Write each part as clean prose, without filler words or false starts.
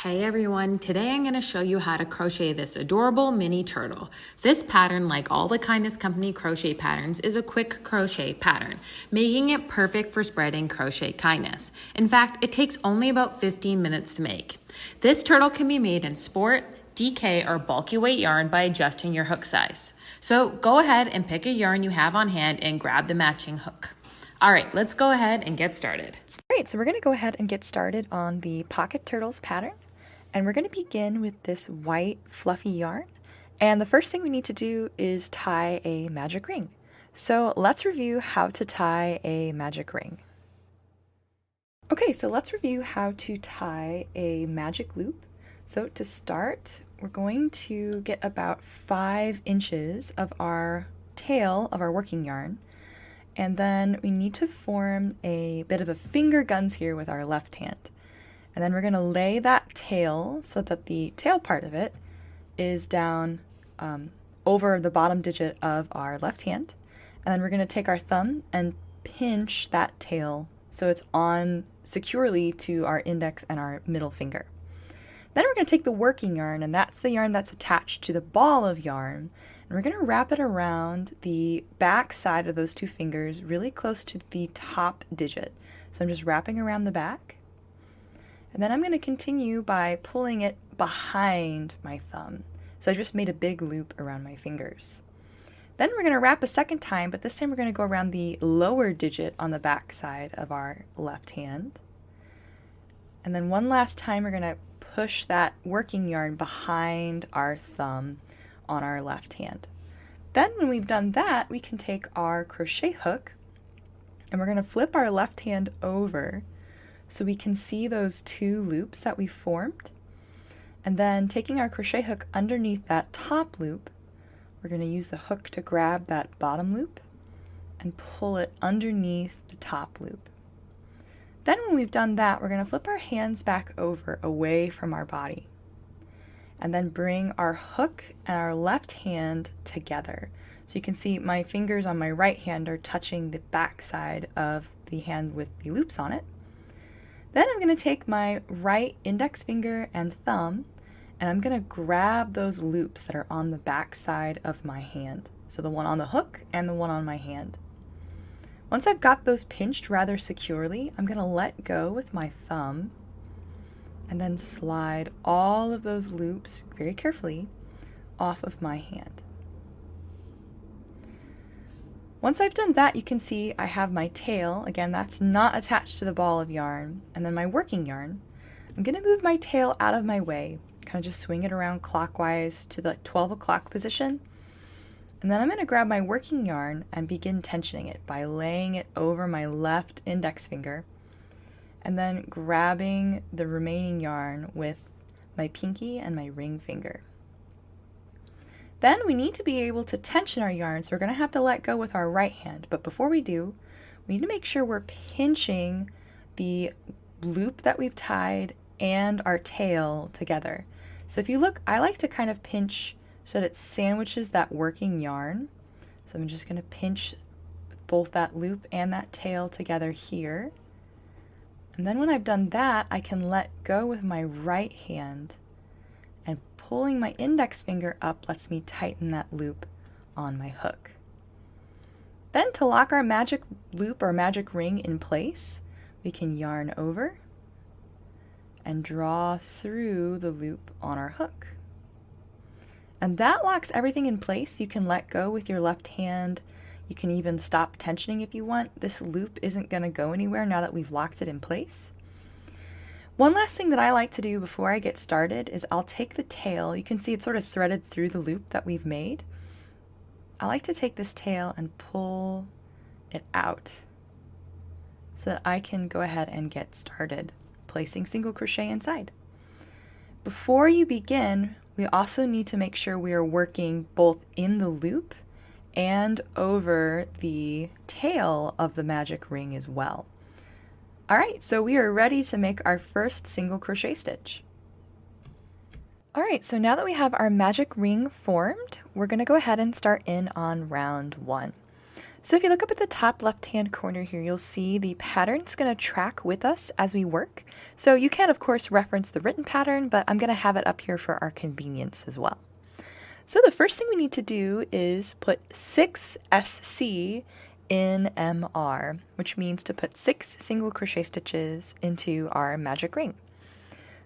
Hey everyone, today I'm going to show you how to crochet this adorable mini turtle. This pattern, like all the Kindness Company crochet patterns, is a quick crochet pattern, making it perfect for spreading crochet kindness. In fact, it takes only about 15 minutes to make. This turtle can be made in sport, DK, or bulky weight yarn by adjusting your hook size. So go ahead and pick a yarn you have on hand and grab the matching hook. All right, let's go ahead and get started. All right, so we're going to go ahead and get started on the Pocket Turtles pattern. And we're going to begin with this white fluffy yarn. And the first thing we need to do is tie a magic ring. So let's review how to tie a magic ring. Okay, so let's review how to tie a magic loop. So to start, we're going to get about 5 inches of our tail of our working yarn. And then we need to form a bit of a finger guns here with our left hand. And then we're going to lay that tail so that the tail part of it is down over the bottom digit of our left hand. And then we're going to take our thumb and pinch that tail so it's on securely to our index and our middle finger. Then we're going to take the working yarn, and that's the yarn that's attached to the ball of yarn. And we're going to wrap it around the back side of those 2 fingers really close to the top digit. So I'm just wrapping around the back. And then I'm going to continue by pulling it behind my thumb. So I just made a big loop around my fingers. Then we're going to wrap a second time, but this time we're going to go around the lower digit on the back side of our left hand. And then one last time we're going to push that working yarn behind our thumb on our left hand. Then when we've done that, we can take our crochet hook and we're going to flip our left hand over so we can see those 2 loops that we formed. And then taking our crochet hook underneath that top loop, we're going to use the hook to grab that bottom loop and pull it underneath the top loop. Then when we've done that, we're going to flip our hands back over away from our body. And then bring our hook and our left hand together. So you can see my fingers on my right hand are touching the back side of the hand with the loops on it. Then I'm going to take my right index finger and thumb, and I'm going to grab those loops that are on the back side of my hand. So the one on the hook and the one on my hand. Once I've got those pinched rather securely, I'm going to let go with my thumb and then slide all of those loops very carefully off of my hand. Once I've done that, you can see I have my tail. Again, that's not attached to the ball of yarn. And then my working yarn. I'm going to move my tail out of my way, kind of just swing it around clockwise to the 12 o'clock position. And then I'm going to grab my working yarn and begin tensioning it by laying it over my left index finger and then grabbing the remaining yarn with my pinky and my ring finger. Then we need to be able to tension our yarn, so we're going to have to let go with our right hand. But before we do, we need to make sure we're pinching the loop that we've tied and our tail together. So if you look, I like to kind of pinch so that it sandwiches that working yarn. So I'm just going to pinch both that loop and that tail together here. And then when I've done that, I can let go with my right hand. And pulling my index finger up lets me tighten that loop on my hook. Then to lock our magic loop or magic ring in place, we can yarn over and draw through the loop on our hook. And that locks everything in place. You can let go with your left hand. You can even stop tensioning if you want. This loop isn't going to go anywhere now that we've locked it in place. One last thing that I like to do before I get started is I'll take the tail. You can see it's sort of threaded through the loop that we've made. I like to take this tail and pull it out so that I can go ahead and get started placing single crochet inside. Before you begin, we also need to make sure we are working both in the loop and over the tail of the magic ring as well. All right, so we are ready to make our first single crochet stitch. All right, so now that we have our magic ring formed, we're going to go ahead and start in on round 1. So if you look up at the top left-hand corner here, you'll see the pattern's going to track with us as we work. So you can, of course, reference the written pattern, but I'm going to have it up here for our convenience as well. So the first thing we need to do is put 6 SC in MR, which means to put 6 single crochet stitches into our magic ring.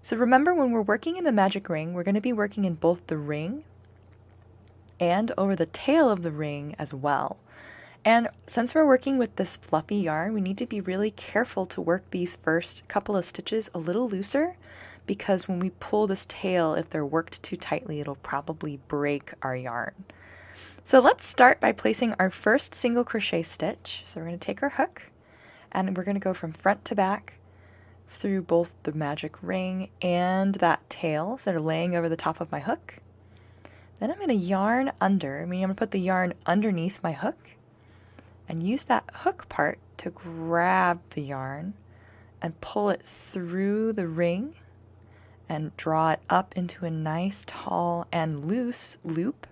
So remember, when we're working in the magic ring, we're going to be working in both the ring and over the tail of the ring as well. And since we're working with this fluffy yarn, we need to be really careful to work these first couple of stitches a little looser, because when we pull this tail, if they're worked too tightly, it'll probably break our yarn. So let's start by placing our first single crochet stitch. So we're going to take our hook and we're going to go from front to back through both the magic ring and that tail that are laying over the top of my hook. Then I'm going to yarn under, meaning I'm going to put the yarn underneath my hook, and use that hook part to grab the yarn and pull it through the ring and draw it up into a nice tall and loose loop.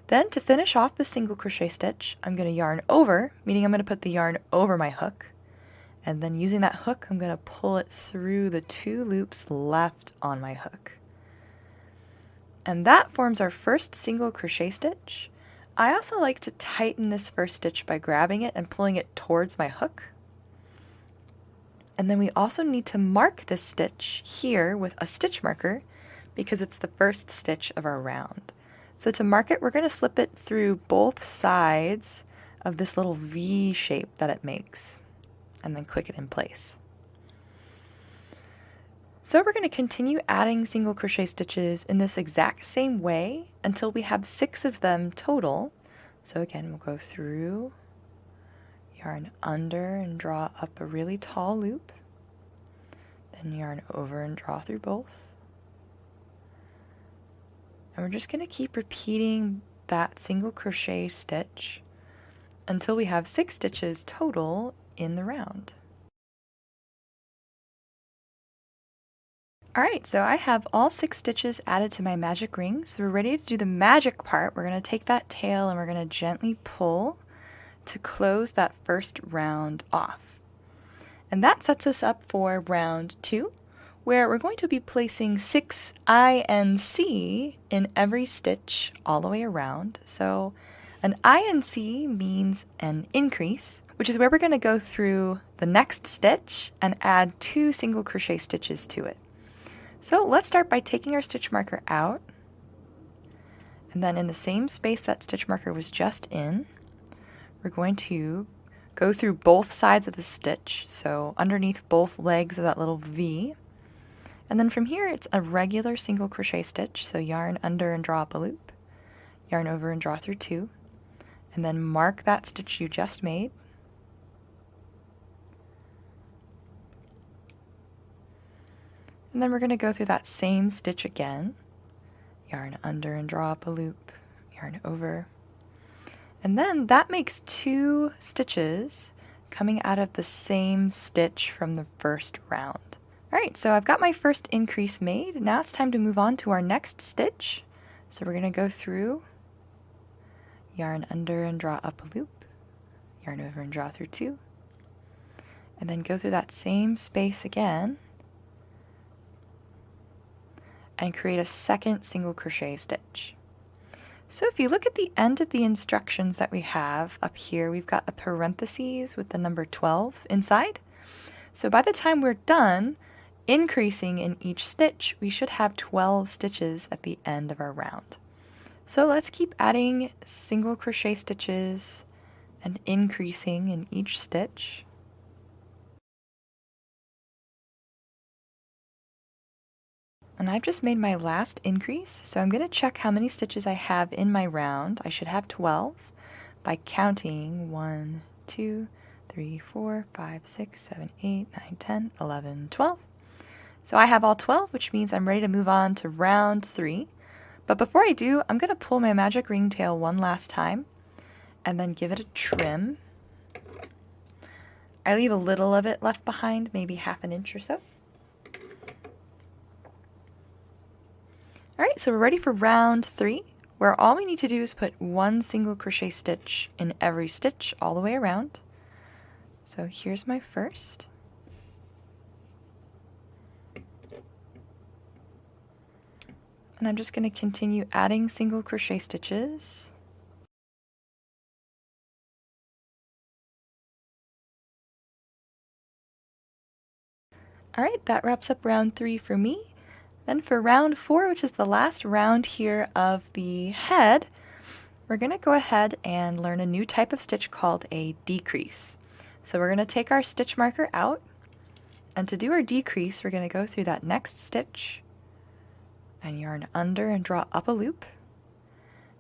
Then to finish off the single crochet stitch, I'm going to yarn over, meaning I'm going to put the yarn over my hook, and then using that hook I'm going to pull it through the 2 loops left on my hook. And that forms our first single crochet stitch. I also like to tighten this first stitch by grabbing it and pulling it towards my hook. And then we also need to mark this stitch here with a stitch marker because it's the first stitch of our round. So to mark it, we're going to slip it through both sides of this little V shape that it makes, and then click it in place. So we're going to continue adding single crochet stitches in this exact same way until we have 6 of them total. So again, we'll go through, yarn under and draw up a really tall loop, then yarn over and draw through both. And we're just going to keep repeating that single crochet stitch until we have 6 stitches total in the round. Alright, so I have all 6 stitches added to my magic ring, so we're ready to do the magic part. We're going to take that tail and we're going to gently pull to close that first round off. And that sets us up for round 2, where we're going to be placing 6 INC in every stitch all the way around. So an INC means an increase, which is where we're going to go through the next stitch and add 2 single crochet stitches to it. So let's start by taking our stitch marker out, and then in the same space that stitch marker was just in, we're going to go through both sides of the stitch, so underneath both legs of that little V, and then from here it's a regular single crochet stitch, so yarn under and draw up a loop, yarn over and draw through 2, and then mark that stitch you just made. And then we're going to go through that same stitch again, yarn under and draw up a loop, yarn over, and then that makes 2 stitches coming out of the same stitch from the first round. Alright, so I've got my first increase made. Now it's time to move on to our next stitch. So we're going to go through, yarn under and draw up a loop, yarn over and draw through 2, and then go through that same space again and create a second single crochet stitch. So if you look at the end of the instructions that we have up here, we've got a parentheses with the number 12 inside. So by the time we're done increasing in each stitch, we should have 12 stitches at the end of our round. So let's keep adding single crochet stitches and increasing in each stitch. And I've just made my last increase, so I'm going to check how many stitches I have in my round. I should have 12 by counting 1, 2, 3, 4, 5, 6, 7, 8, 9, 10, 11, 12. So I have all 12, which means I'm ready to move on to round 3. But before I do, I'm going to pull my magic ring tail one last time and then give it a trim. I leave a little of it left behind, maybe half an inch or so. Alright, so we're ready for round 3, where all we need to do is put one single crochet stitch in every stitch all the way around. So here's my first. And I'm just going to continue adding single crochet stitches. Alright, that wraps up round 3 for me. Then for round 4, which is the last round here of the head, we're going to go ahead and learn a new type of stitch called a decrease. So we're going to take our stitch marker out, and to do our decrease, we're going to go through that next stitch and yarn under and draw up a loop.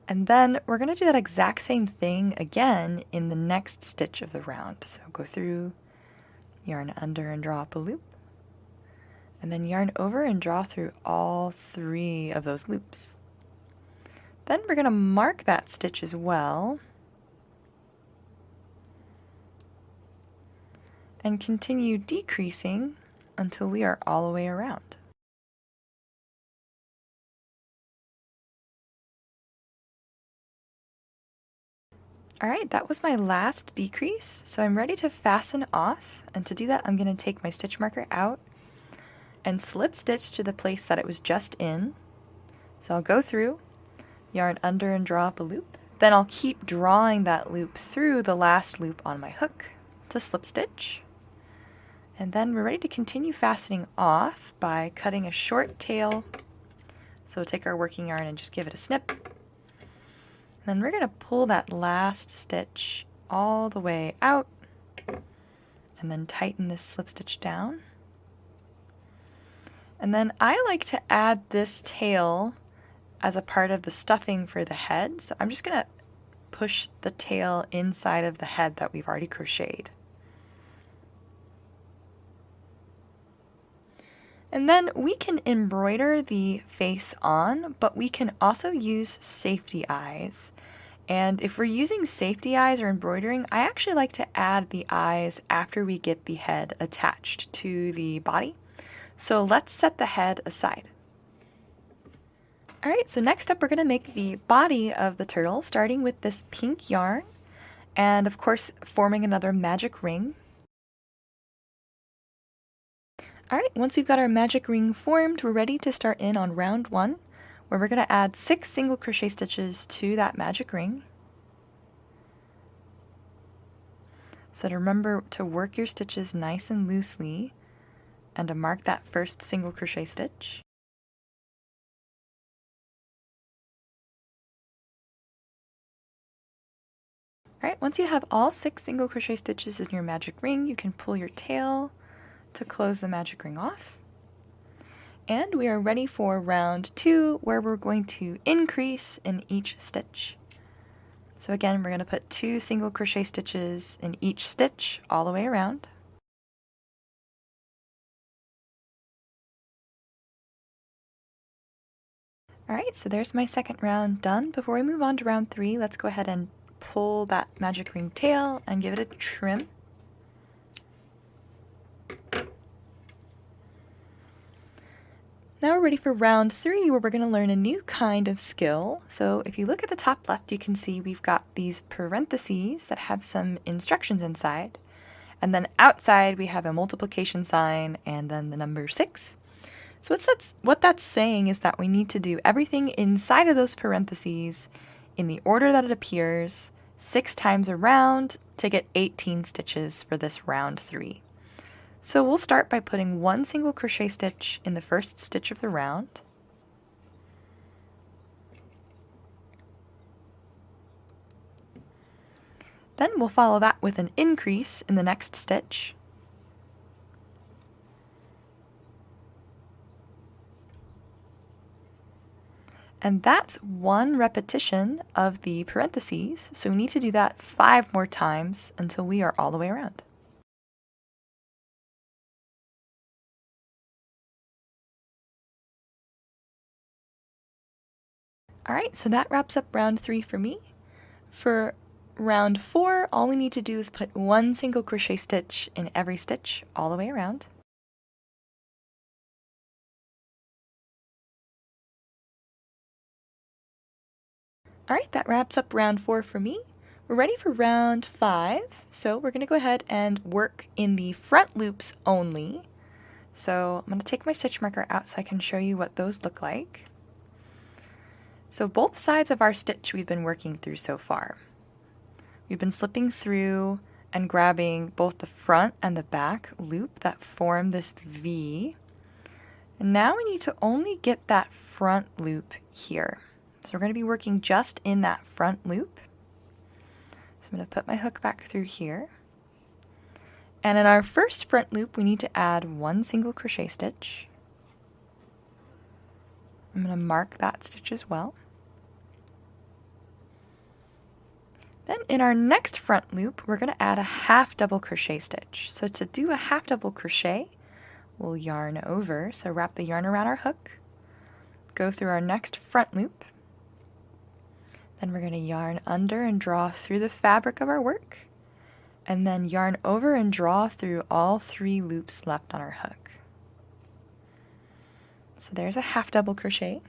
And then we're going to do that exact same thing again in the next stitch of the round. So go through, yarn under and draw up a loop, and then yarn over and draw through all 3 of those loops. Then we're going to mark that stitch as well and continue decreasing until we are all the way around. Alright, that was my last decrease, so I'm ready to fasten off, and to do that I'm going to take my stitch marker out and slip stitch to the place that it was just in. So I'll go through, yarn under and draw up a loop. Then I'll keep drawing that loop through the last loop on my hook to slip stitch. And then we're ready to continue fastening off by cutting a short tail. So take our working yarn and just give it a snip. And then we're going to pull that last stitch all the way out and then tighten this slip stitch down. And then I like to add this tail as a part of the stuffing for the head. So I'm just going to push the tail inside of the head that we've already crocheted. And then we can embroider the face on, but we can also use safety eyes. And if we're using safety eyes or embroidering, I actually like to add the eyes after we get the head attached to the body. So let's set the head aside. Alright, so next up we're going to make the body of the turtle, starting with this pink yarn, and of course forming another magic ring. Alright, once we've got our magic ring formed, we're ready to start in on round 1, where we're going to add 6 single crochet stitches to that magic ring. So to remember to work your stitches nice and loosely, and to mark that first single crochet stitch. Alright, once you have all 6 single crochet stitches in your magic ring, you can pull your tail to close the magic ring off. And we are ready for round 2, where we're going to increase in each stitch. So again, we're going to put 2 single crochet stitches in each stitch all the way around. Alright, so there's my second round done. Before we move on to round 3, let's go ahead and pull that magic ring tail and give it a trim. Now we're ready for round 3, where we're going to learn a new kind of skill. So if you look at the top left, you can see we've got these parentheses that have some instructions inside. And then outside we have a multiplication sign and then the number 6. So what that's saying is that we need to do everything inside of those parentheses in the order that it appears 6 times around to get 18 stitches for this round 3. So we'll start by putting 1 single crochet stitch in the first stitch of the round. Then we'll follow that with an increase in the next stitch. And that's 1 repetition of the parentheses, so we need to do that 5 more times until we are all the way around. Alright, so that wraps up round 3 for me. For round 4, all we need to do is put 1 single crochet stitch in every stitch all the way around. Alright, that wraps up round 4 for me. We're ready for round 5, so we're going to go ahead and work in the front loops only. So I'm going to take my stitch marker out so I can show you what those look like. So both sides of our stitch we've been working through so far. We've been slipping through and grabbing both the front and the back loop that form this V. And now we need to only get that front loop here. So we're going to be working just in that front loop. So I'm going to put my hook back through here. And in our first front loop, we need to add 1 single crochet stitch. I'm going to mark that stitch as well. Then in our next front loop, we're going to add a half double crochet stitch. So to do a half double crochet, we'll yarn over. So wrap the yarn around our hook, go through our next front loop. Then we're going to yarn under and draw through the fabric of our work, and then yarn over and draw through all 3 loops left on our hook. So there's a half double crochet.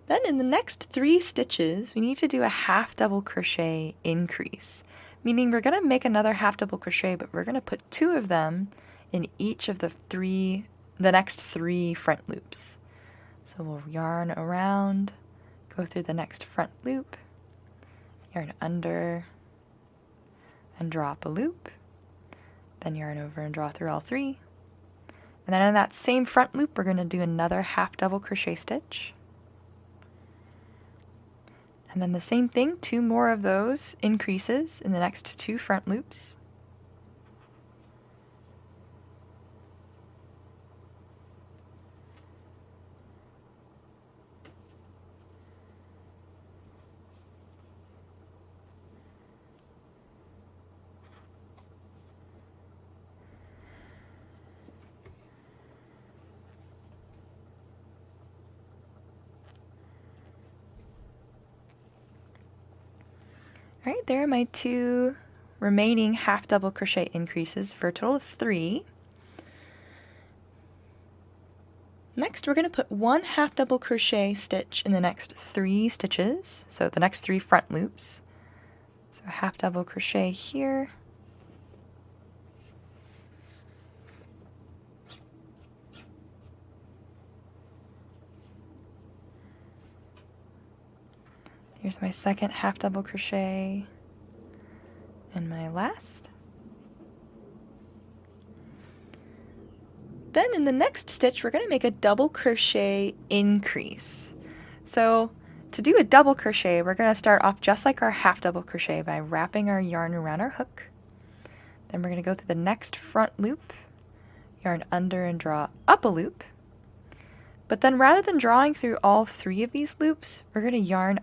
Then in the next 3 stitches, we need to do a half double crochet increase, meaning we're going to make another half double crochet, but we're going to put 2 of them in each of the next 3 front loops. So we'll yarn around, go through the next front loop, yarn under, and draw up a loop, then yarn over and draw through all 3. And then in that same front loop, we're going to do another half double crochet stitch. And then the same thing, 2 more of those increases in the next 2 front loops. Alright, there are my 2 remaining half double crochet increases for a total of 3. Next, we're going to put 1 half double crochet stitch in the next 3 stitches, so the next 3 front loops. So half double crochet here, here's my second half double crochet, and my last. Then in the next stitch, we're going to make a double crochet increase. So to do a double crochet, we're going to start off just like our half double crochet by wrapping our yarn around our hook. Then we're going to go through the next front loop, yarn under and draw up a loop. But then rather than drawing through all 3 of these loops, we're going to yarn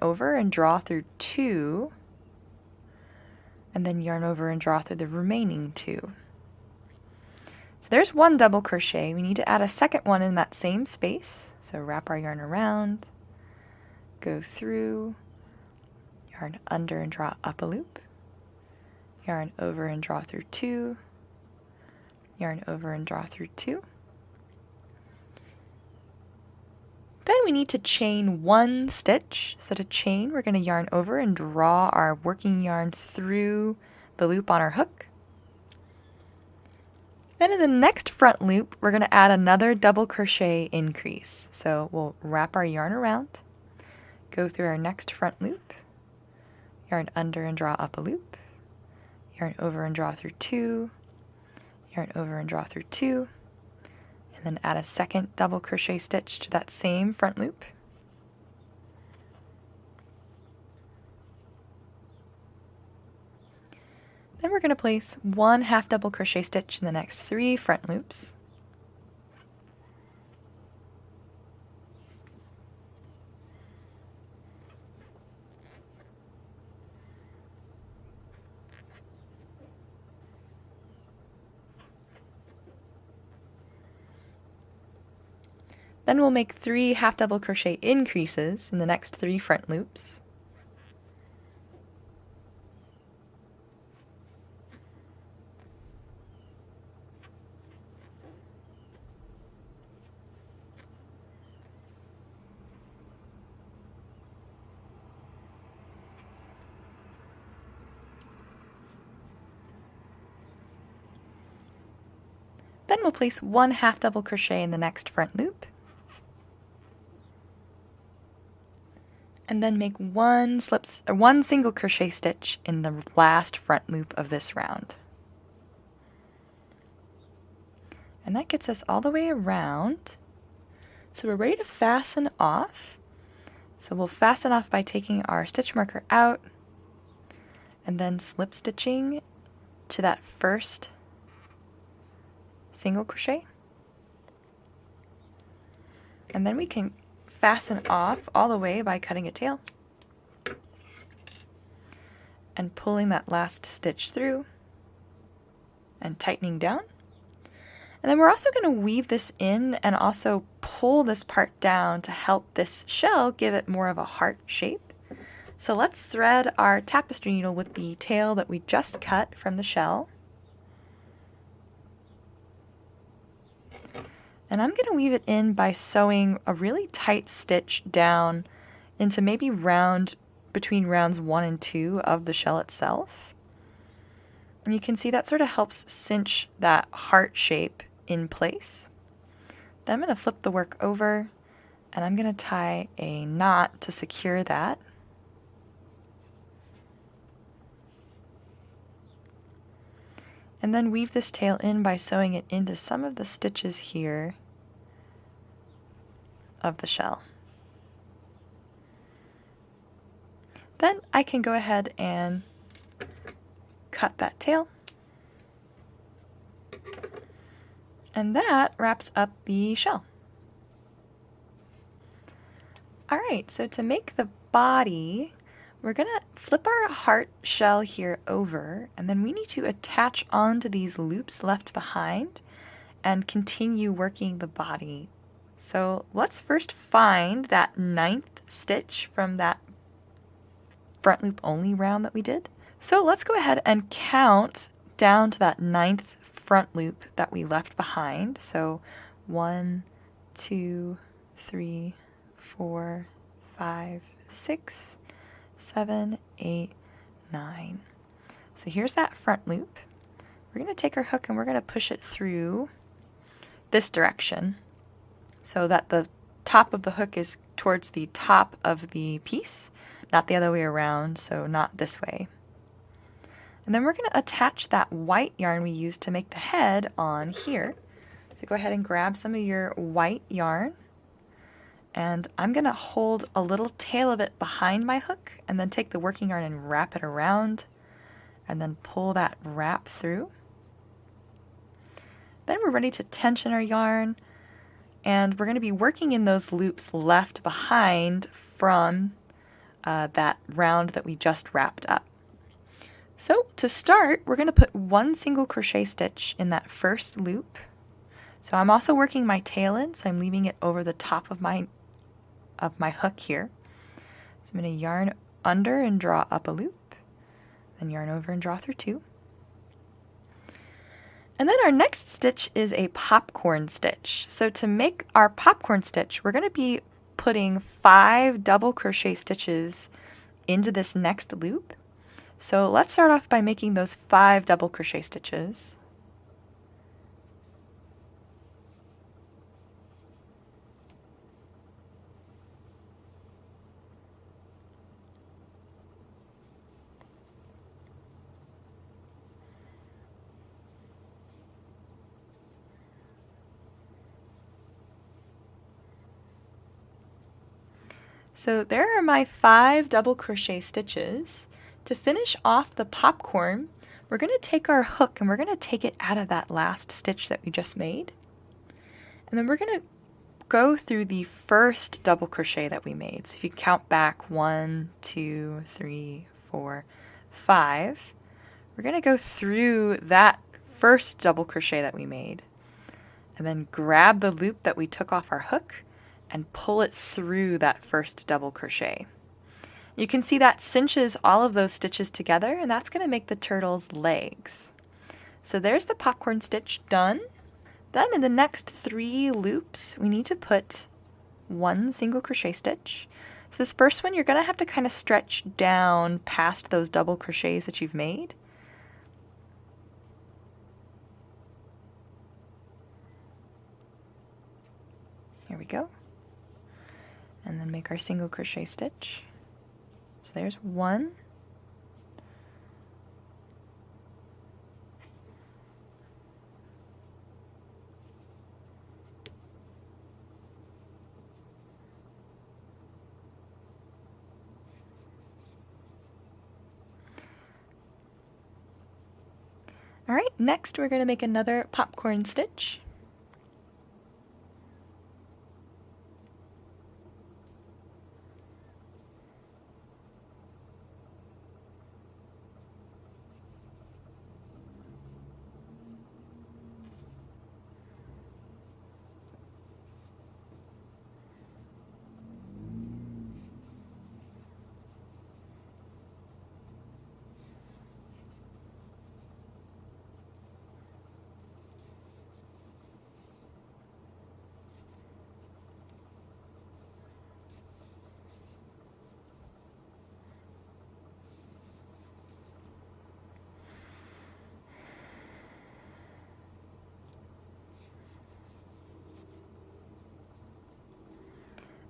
over and draw through 2, and then yarn over and draw through the remaining 2. So there's 1 double crochet. We need to add a second one in that same space. So wrap our yarn around, go through, yarn under and draw up a loop, yarn over and draw through 2, yarn over and draw through 2. Then we need to chain 1 stitch. So to chain, we're going to yarn over and draw our working yarn through the loop on our hook. Then in the next front loop, we're going to add another double crochet increase. So we'll wrap our yarn around, go through our next front loop, yarn under and draw up a loop, yarn over and draw through 2, yarn over and draw through 2, and then add a second double crochet stitch to that same front loop. Then we're going to place 1 half double crochet stitch in the next 3 front loops. Then we'll make 3 half double crochet increases in the next 3 front loops. Then we'll place 1 half double crochet in the next front loop. And then make one single crochet stitch in the last front loop of this round. And that gets us all the way around. So we're ready to fasten off. So we'll fasten off by taking our stitch marker out and then slip stitching to that first single crochet. And then we can fasten off all the way by cutting a tail and pulling that last stitch through and tightening down. And then we're also going to weave this in and also pull this part down to help this shell give it more of a heart shape. So let's thread our tapestry needle with the tail that we just cut from the shell. And I'm going to weave it in by sewing a really tight stitch down into maybe between rounds 1 and 2 of the shell itself. And you can see that sort of helps cinch that heart shape in place. Then I'm going to flip the work over and I'm going to tie a knot to secure that. And then weave this tail in by sewing it into some of the stitches here of the shell. Then I can go ahead and cut that tail. And that wraps up the shell. Alright, so to make the body, we're going to flip our heart shell here over, and then we need to attach onto these loops left behind and continue working the body. So let's first find that 9th stitch from that front loop only round that we did. So let's go ahead and count down to that 9th front loop that we left behind. So 1, 2, 3, 4, 5, 6, 7, 8, 9. So here's that front loop. We're going to take our hook and we're going to push it through this direction so that the top of the hook is towards the top of the piece, not the other way around, so not this way. And then we're going to attach that white yarn we used to make the head on here. So go ahead and grab some of your white yarn. And I'm going to hold a little tail of it behind my hook and then take the working yarn and wrap it around and then pull that wrap through. Then we're ready to tension our yarn, and we're going to be working in those loops left behind from that round that we just wrapped up. So to start, we're going to put 1 single crochet stitch in that first loop. So I'm also working my tail in, so I'm leaving it over the top of my hook here. So I'm going to yarn under and draw up a loop, then yarn over and draw through 2. And then our next stitch is a popcorn stitch. So to make our popcorn stitch, we're going to be putting 5 double crochet stitches into this next loop. So let's start off by making those 5 double crochet stitches. So there are my 5 double crochet stitches. To finish off the popcorn, we're going to take our hook and we're going to take it out of that last stitch that we just made. And then we're going to go through the first double crochet that we made. So if you count back 1, 2, 3, 4, 5, we're going to go through that first double crochet that we made. And then grab the loop that we took off our hook and pull it through that first double crochet. You can see that cinches all of those stitches together, and that's going to make the turtle's legs. So there's the popcorn stitch done. Then in the next 3 loops, we need to put 1 single crochet stitch. So this first one, you're going to have to kind of stretch down past those double crochets that you've made. There we go. And then make our single crochet stitch. So there's one. All right, next we're going to make another popcorn stitch.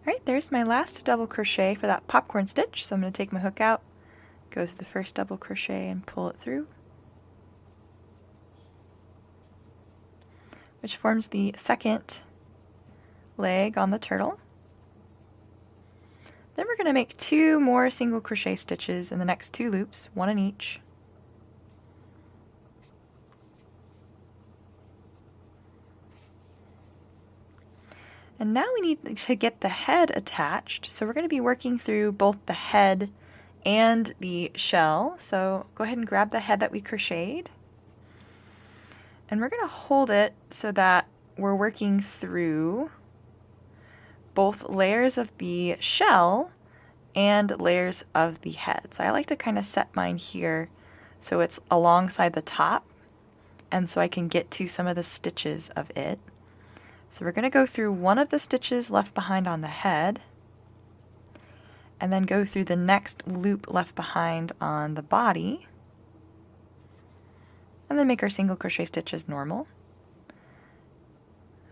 Alright, there's my last double crochet for that popcorn stitch. So I'm going to take my hook out, go through the first double crochet and pull it through, which forms the second leg on the turtle. Then we're going to make 2 more single crochet stitches in the next 2 loops, 1 in each. And now we need to get the head attached, so we're going to be working through both the head and the shell. So go ahead and grab the head that we crocheted, and we're going to hold it so that we're working through both layers of the shell and layers of the head. So I like to kind of set mine here so it's alongside the top, and so I can get to some of the stitches of it. So we're going to go through one of the stitches left behind on the head, and then go through the next loop left behind on the body, and then make our single crochet stitch as normal.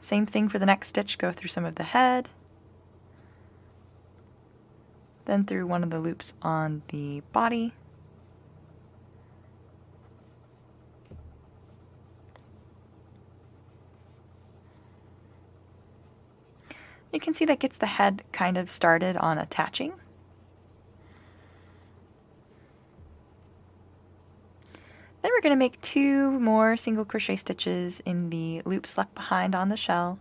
Same thing for the next stitch, go through some of the head, then through one of the loops on the body, you can see that gets the head kind of started on attaching. Then we're going to make 2 more single crochet stitches in the loops left behind on the shell.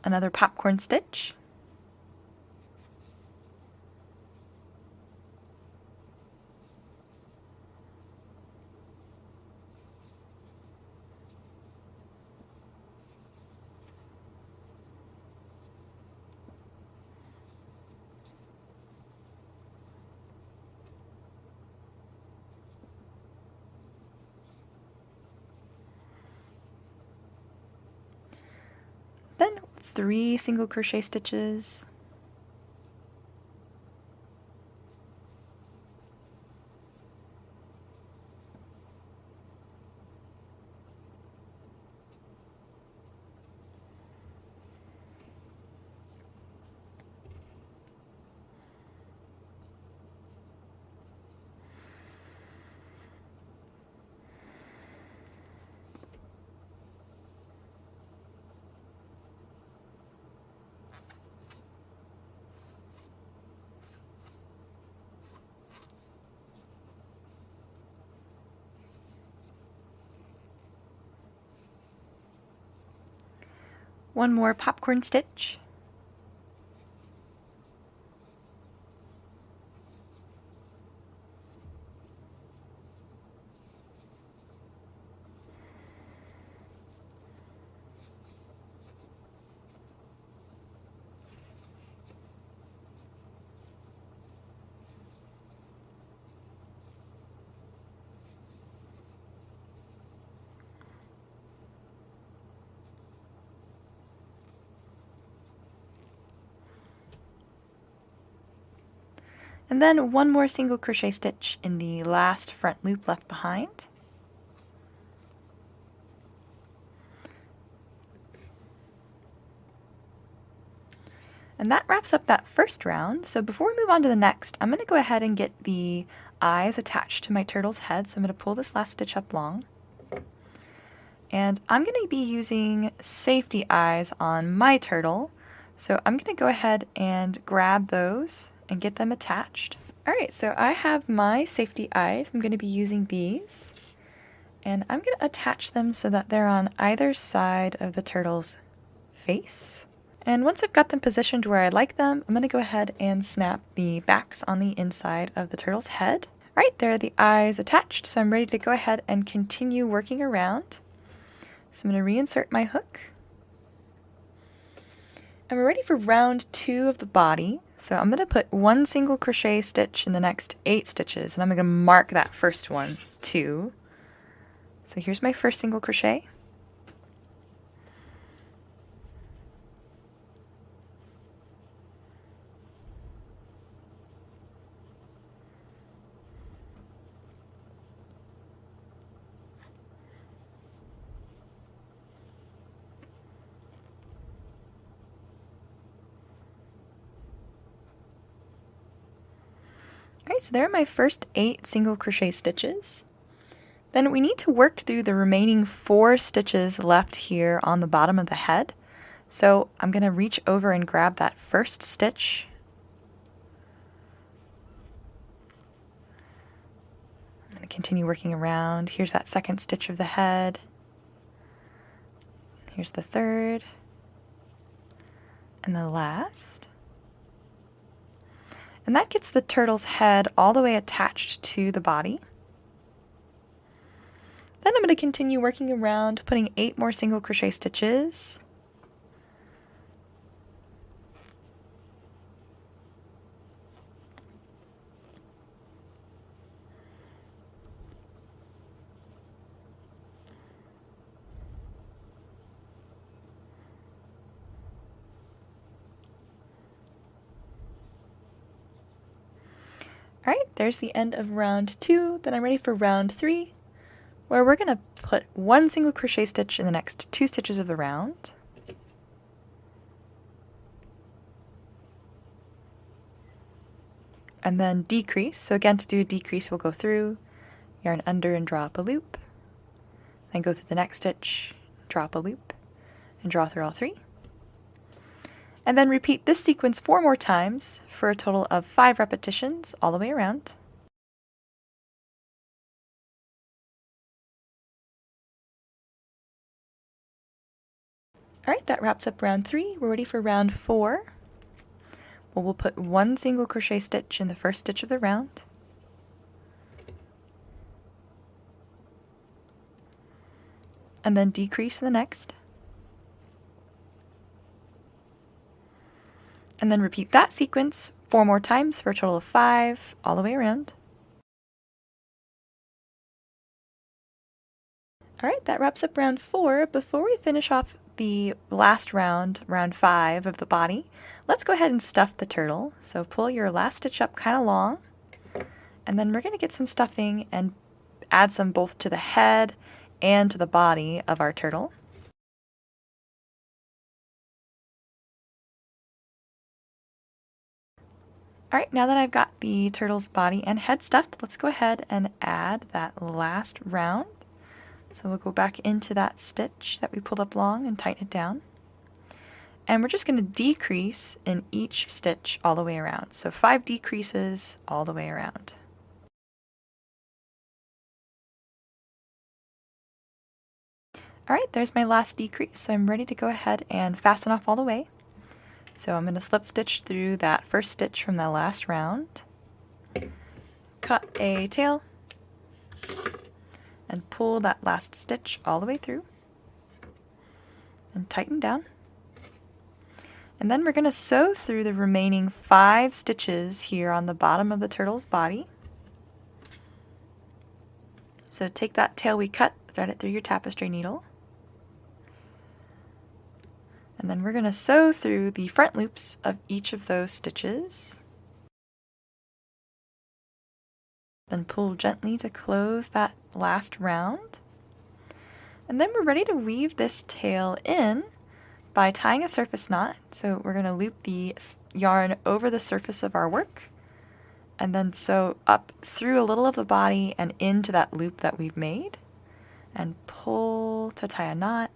Another popcorn stitch. Then 3 single crochet stitches. One more popcorn stitch. And then one more single crochet stitch in the last front loop left behind. And that wraps up that first round. So before we move on to the next, I'm going to go ahead and get the eyes attached to my turtle's head. So I'm going to pull this last stitch up long. And I'm going to be using safety eyes on my turtle. So I'm going to go ahead and grab those and get them attached. Alright, so I have my safety eyes. I'm going to be using these. And I'm going to attach them so that they're on either side of the turtle's face. And once I've got them positioned where I like them, I'm going to go ahead and snap the backs on the inside of the turtle's head. Right there are the eyes attached, so I'm ready to go ahead and continue working around. So I'm going to reinsert my hook. And we're ready for round 2 of the body. So I'm going to put one single crochet stitch in the next 8 stitches, and I'm going to mark that first one, 2. So here's my first single crochet. Alright, so there are my first 8 single crochet stitches. Then we need to work through the remaining 4 stitches left here on the bottom of the head. So I'm going to reach over and grab that first stitch. I'm going to continue working around. Here's that second stitch of the head. Here's the third. And the last. And that gets the turtle's head all the way attached to the body. Then I'm going to continue working around, putting 8 more single crochet stitches. Alright, there's the end of round 2. Then I'm ready for round 3, where we're going to put one single crochet stitch in the next 2 stitches of the round. And then decrease. So again, to do a decrease, we'll go through, yarn under and draw up a loop. Then go through the next stitch, draw up a loop, and draw through all 3. And then repeat this sequence 4 more times for a total of 5 repetitions all the way around. Alright, that wraps up round 3. We're ready for round 4. Well, we'll put one single crochet stitch in the first stitch of the round. And then decrease in the next. And then repeat that sequence 4 more times for a total of 5 all the way around. Alright, that wraps up round 4. Before we finish off the last round, round 5 of the body, let's go ahead and stuff the turtle. So pull your last stitch up kind of long, and then we're going to get some stuffing and add some both to the head and to the body of our turtle. Alright, now that I've got the turtle's body and head stuffed, let's go ahead and add that last round. So we'll go back into that stitch that we pulled up long and tighten it down. And we're just going to decrease in each stitch all the way around. So 5 decreases all the way around. Alright, there's my last decrease, so I'm ready to go ahead and fasten off all the way. So I'm going to slip stitch through that first stitch from the last round, cut a tail, and pull that last stitch all the way through, and tighten down. And then we're going to sew through the remaining 5 stitches here on the bottom of the turtle's body. So take that tail we cut, thread it through your tapestry needle. And then we're going to sew through the front loops of each of those stitches. Then pull gently to close that last round. And then we're ready to weave this tail in by tying a surface knot. So we're going to loop the yarn over the surface of our work and then sew up through a little of the body and into that loop that we've made, and pull to tie a knot.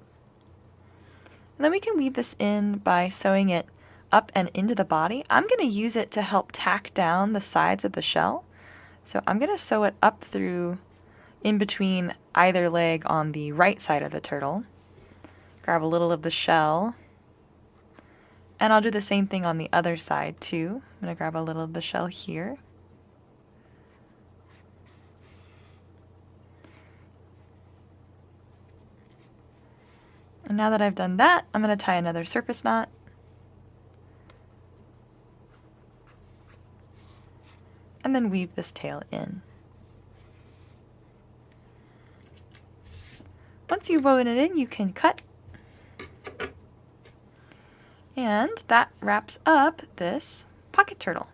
And then we can weave this in by sewing it up and into the body. I'm going to use it to help tack down the sides of the shell. So I'm going to sew it up through in between either leg on the right side of the turtle. Grab a little of the shell, and I'll do the same thing on the other side too. I'm going to grab a little of the shell here. And now that I've done that, I'm going to tie another surface knot. And then weave this tail in. Once you've woven it in, you can cut. And that wraps up this pocket turtle.